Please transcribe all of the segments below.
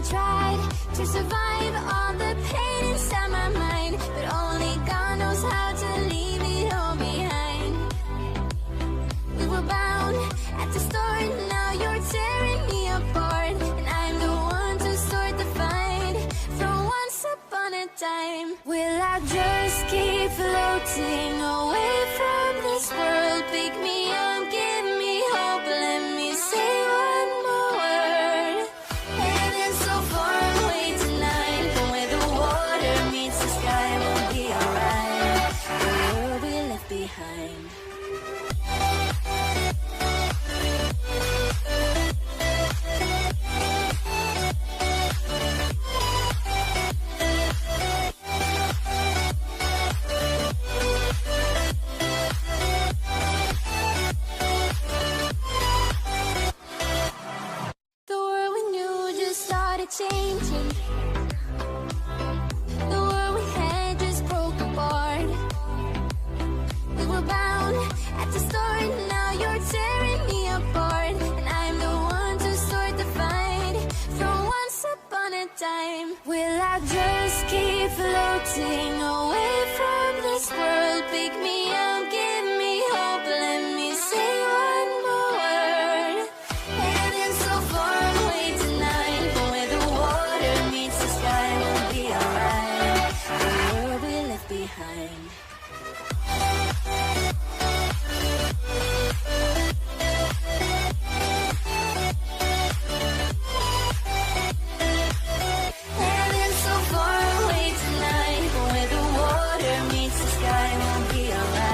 tried to survive all the pain inside my mind, but only God knows how to leave it all behind. We were bound at the start, now you're tearing me apart, and I'm the one to start the fight from once upon a time. Will I just keep floating away from this world? Pick me up, give me hope, let me say one more word. Heaven's so far away tonight, but where the water meets the sky will be alright. The world we left behind. Changing. The world we had just broke apart. We were bound at the start, now you're tearing me apart, and I'm the one to start the fight from once upon a time. Will I just keep floating away from this world? Pick me up, give me hope, let me say one more word. Heaven's so far away tonight, but where the water meets the sky will be alright. The world we left behind. Heaven's so far away tonight, but where the water meets the sky will be alright.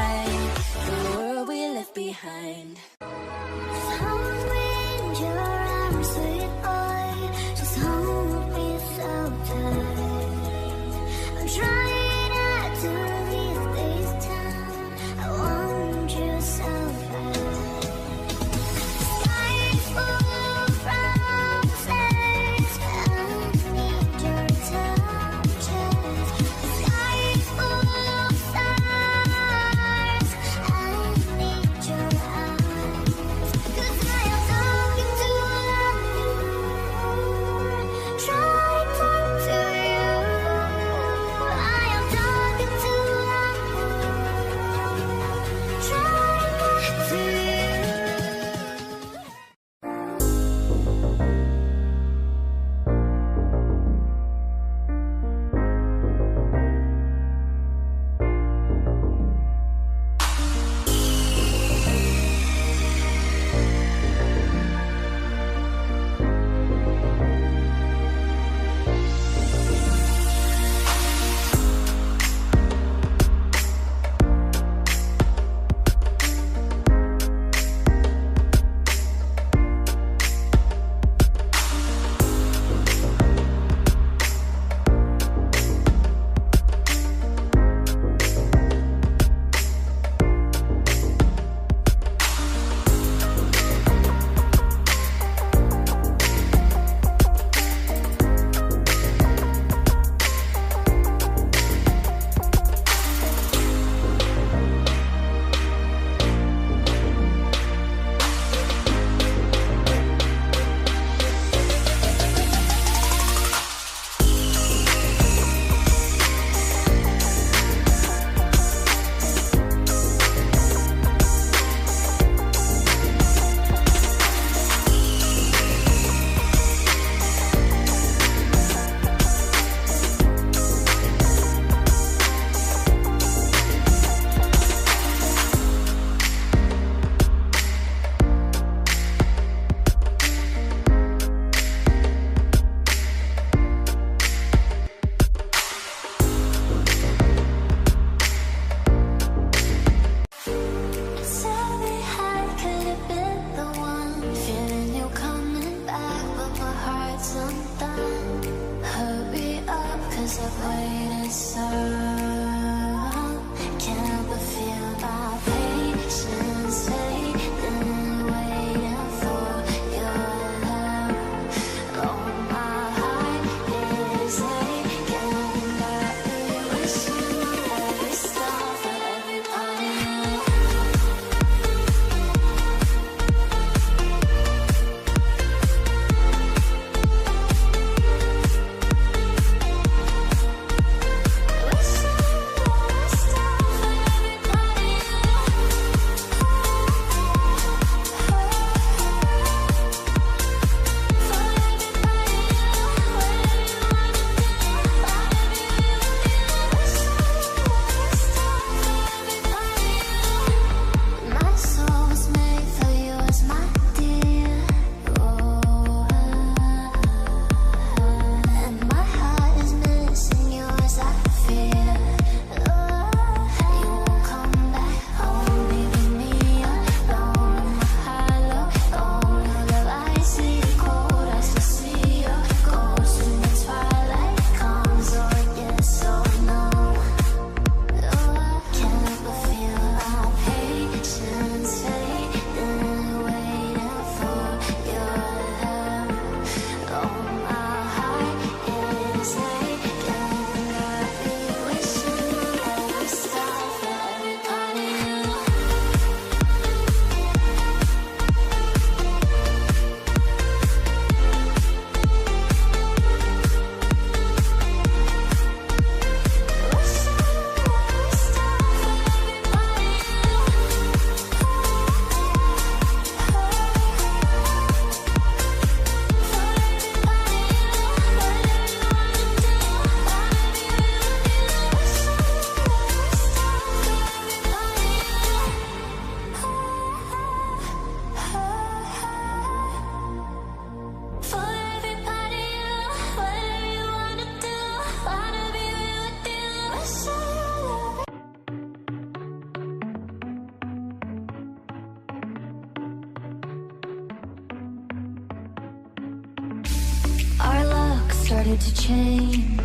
started to change.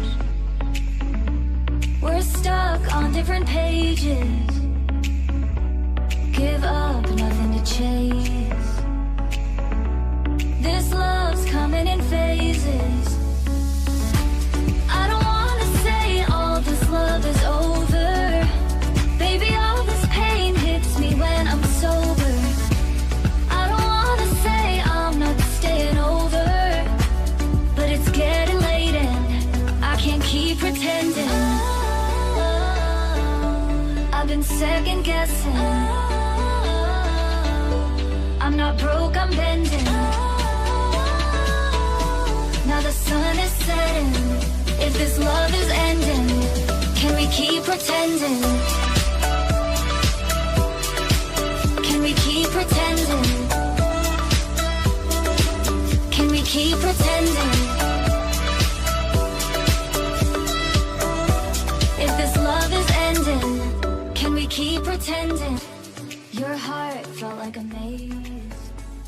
We're stuck on different pages. Give up, nothing to chase. This love's coming in phases. I don't wanna say all this love is over. Baby, all this pain hits me when I'm sober. I don't wanna say I'm not staying over, but it's getting late and I can't keep pretending. I've been second guessing. I'm not broke, I'm bending. Now the sun is setting. If this love is ending, can we keep pretending? Can we keep pretending? Can we keep pretending? If this love is ending, can we keep pretending? Your heart felt like a maze.